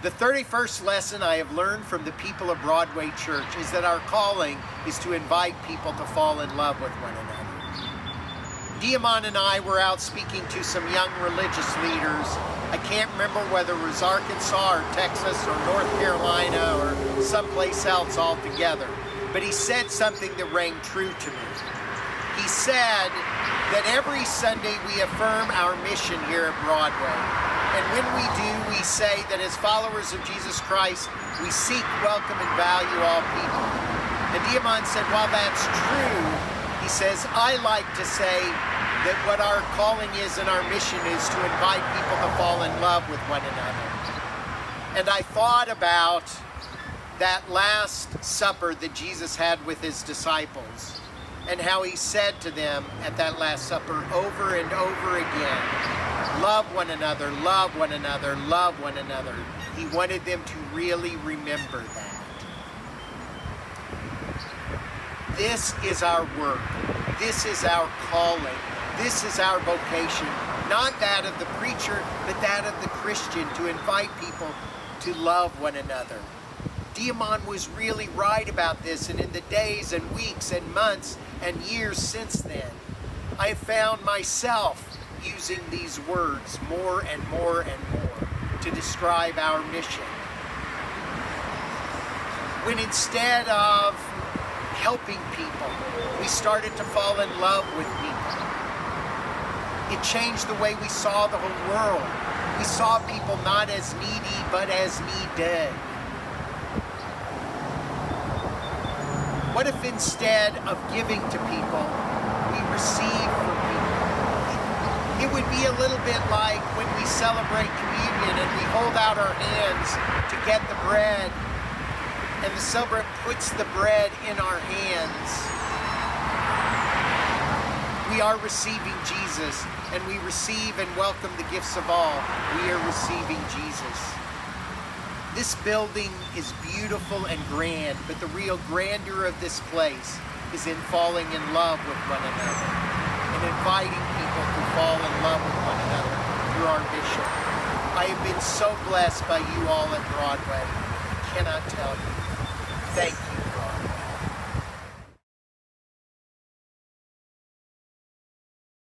The 31st lesson I have learned from the people of Broadway Church is that our calling is to invite people to fall in love with one another. Diamond and I were out speaking to some young religious leaders. I can't remember whether it was Arkansas or Texas or North Carolina or someplace else altogether. But he said something that rang true to me. He said that every Sunday we affirm our mission here at Broadway. And when we do, we say that as followers of Jesus Christ, we seek, welcome, and value all people. And Diamond said, while that's true, he says, I like to say that what our calling is and our mission is to invite people to fall in love with one another. And I thought about that Last Supper that Jesus had with his disciples and how he said to them at that Last Supper over and over again, love one another, love one another, love one another. He wanted them to really remember that. This is our work. This is our calling. This is our vocation. Not that of the preacher, but that of the Christian, to invite people to love one another. Diamond was really right about this, and in the days and weeks and months and years since then, I have found myself using these words more and more and more to describe our mission. When instead of helping people, we started to fall in love with people, it changed the way we saw the whole world. We saw people not as needy, but as needed. What if instead of giving to people, we receive from people? It would be a little bit like when we celebrate communion and we hold out our hands to get the bread, and the celebrant puts the bread in our hands. We are receiving Jesus, and we receive and welcome the gifts of all. We are receiving Jesus. This building is beautiful and grand, but the real grandeur of this place is in falling in love with one another and inviting people to fall in love with one another through our mission. I have been so blessed by you all at Broadway. I cannot tell you. Thank you.